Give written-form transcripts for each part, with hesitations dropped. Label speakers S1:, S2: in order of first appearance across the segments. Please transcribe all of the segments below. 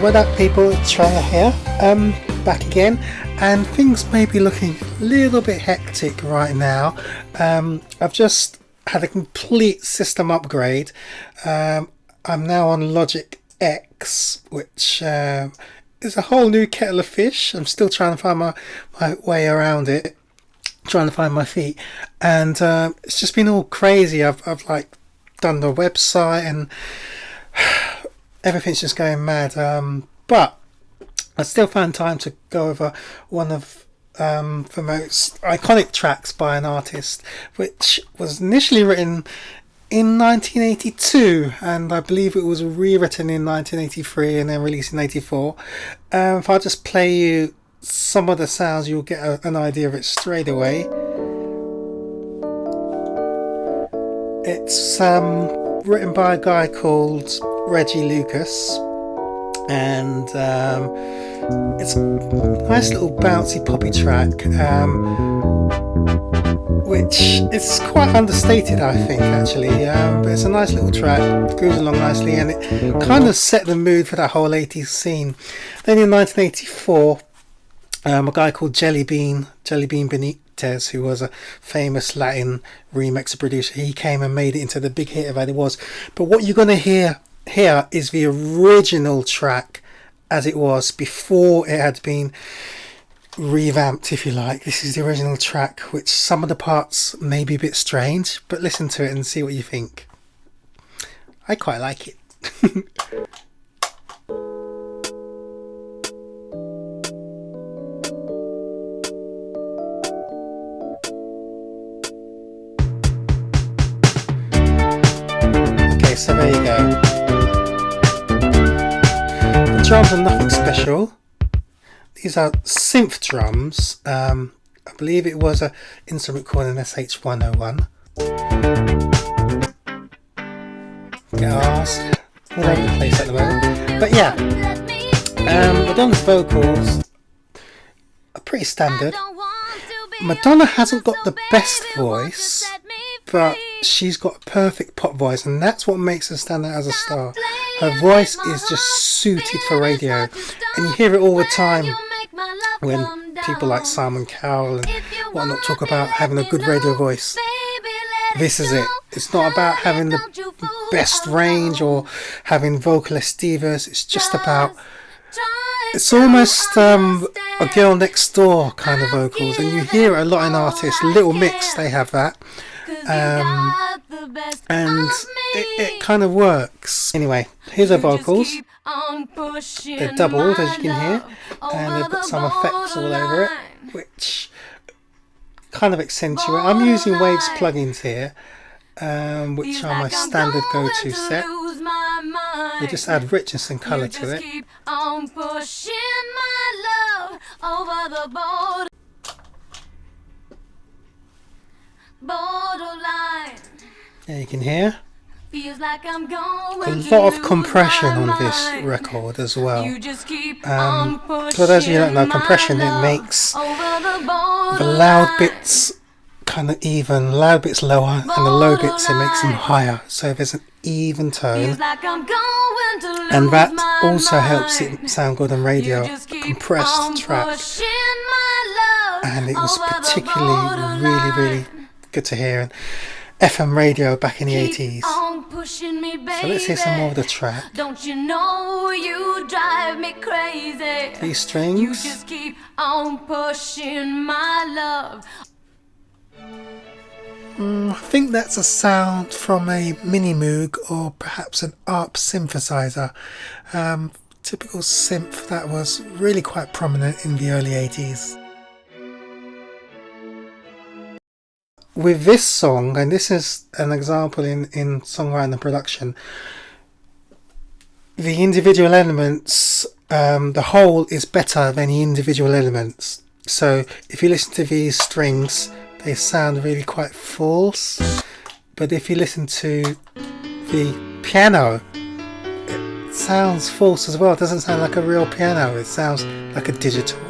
S1: What up people, Trey here, back again, and things may be looking a little bit hectic right now. I've just had a complete system upgrade. I'm now on Logic X, which is a whole new kettle of fish. I'm still trying to find my way around it, trying to find my feet, and it's just been all crazy. I've like done the website and everything's just going mad, but I still found time to go over one of the most iconic tracks by an artist, which was initially written in 1982, and I believe it was rewritten in 1983 and then released in 84. If I just play you some of the sounds, you'll get an idea of it straight away. It's written by a guy called Reggie Lucas, and it's a nice little bouncy poppy track, which is quite understated, I think, actually, but it's a nice little track, grooves along nicely, and it kind of set the mood for that whole 80s scene. Then in 1984, a guy called Jelly Bean Benitez, who was a famous Latin remixer producer, he came and made it into the big hit that it was. But what you're going to hear here is the original track as it was before it had been revamped, if you like. This is the original track, which some of the parts may be a bit strange, but listen to it and see what you think. I quite like it. Okay, so there you go. The drums are nothing special. These are synth drums. I believe it was an instrument called an SH-101. Guitars all over the place at the moment. But yeah, Madonna's vocals are pretty standard. Madonna hasn't got the best voice, but she's got a perfect pop voice, and that's what makes her stand out as a star. Her voice is just suited for radio, and you hear it all the time when people like Simon Cowell and whatnot talk about having a good radio voice. This is it. It's not about having the best range or having vocalist divas. It's just about, it's almost a girl next door kind of vocals, and you hear it a lot in artists. Little Mix, they have that, and it kind of works. Anyway, here's her vocals. They're doubled, as you can hear, and they've got some effects all over it, which kind of accentuate. I'm using Waves plugins here, which are my standard go-to set. We just add richness and colour to it. There you can hear a lot of compression on this record as well. For those of you who don't know, compression, it makes the loud bits kind of even, loud bits lower, and the low bits, it makes them higher, so there's an even tone, and that also helps it sound good on radio. A compressed track, and it was particularly really good to hear. And FM radio back in the 80s. So let's hear some more of the track. Don't you know you drive me crazy? These strings. You just keep on pushing my love. I think that's a sound from a Mini Moog or perhaps an ARP synthesizer. Typical synth that was really quite prominent in the early 80s. With this song, and this is an example in songwriting and production, the individual elements, the whole is better than the individual elements. So if you listen to these strings, they sound really quite false, but if you listen to the piano, it sounds false as well. It doesn't sound like a real piano, it sounds like a digital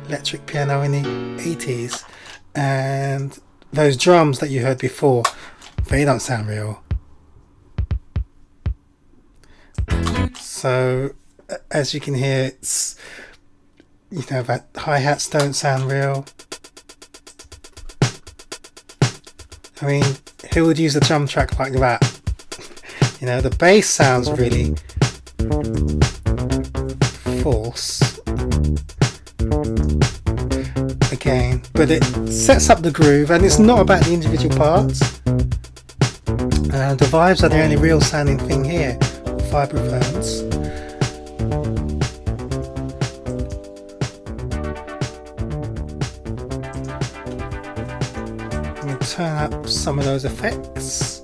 S1: electric piano in the 80s. And those drums that you heard before, they don't sound real. So as you can hear, it's, you know, that hi-hats don't sound real. I mean, who would use a drum track like that? You know, the bass sounds really false again, but it sets up the groove, and it's not about the individual parts. The vibes are the only real sounding thing here, vibraphones. I'm going to turn up some of those effects.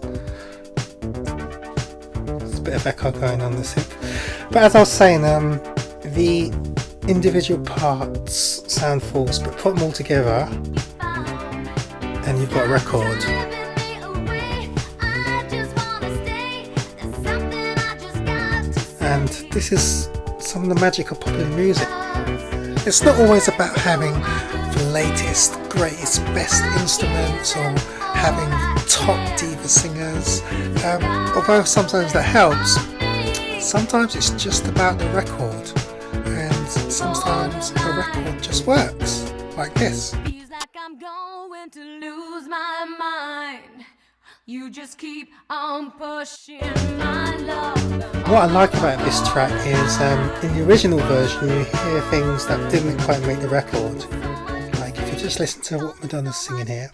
S1: There's a bit of echo going on this hip. But as I was saying, the individual parts sound false, but put them all together and you've got a record. And this is some of the magic of popular music. It's not always about having the latest, greatest, best instruments or having top diva singers, although sometimes that helps. Sometimes it's just about the record, and sometimes a record just works, like this. You just keep on pushing my love. What I like about this track is in the original version you hear things that didn't quite make the record. Like if you just listen to what Madonna's singing here.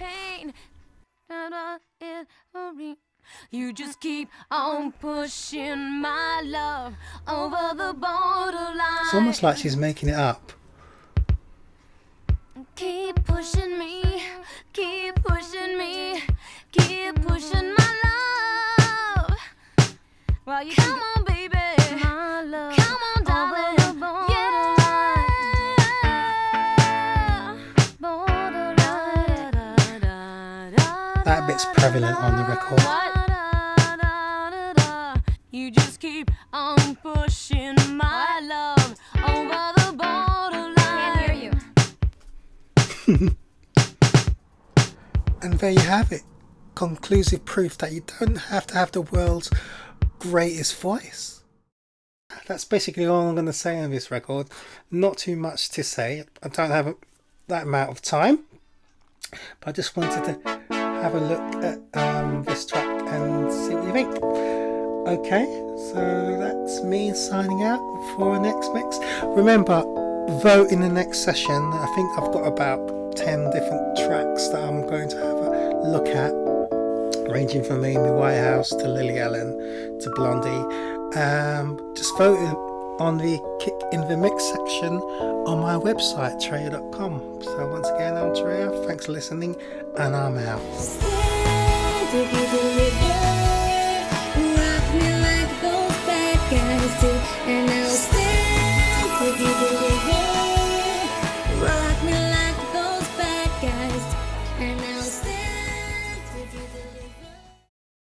S1: You just keep on pushing my love over the borderline. It's almost like she's making it up. Keep pushing me, keep pushing me. Keep pushing my love. Well, you come on, baby. My love. Come on, darling. Yeah. That bit's prevalent on the record. You just keep on pushing my love over the borderline. Can't hear you. And there you have it. Conclusive proof that you don't have to have the world's greatest voice. That's basically all I'm going to say on this record. Not too much to say. I don't have that amount of time, but I just wanted to have a look at this track and see what you think. Okay, so that's me signing out for the next mix. Remember, vote in the next session. I think I've got about 10 different tracks that I'm going to have a look at, ranging from Amy Whitehouse to Lily Allen to Blondie. Just vote on the Kick in the Mix section on my website, Treya.com. So once again, I'm Treya. Thanks for listening, and I'm out.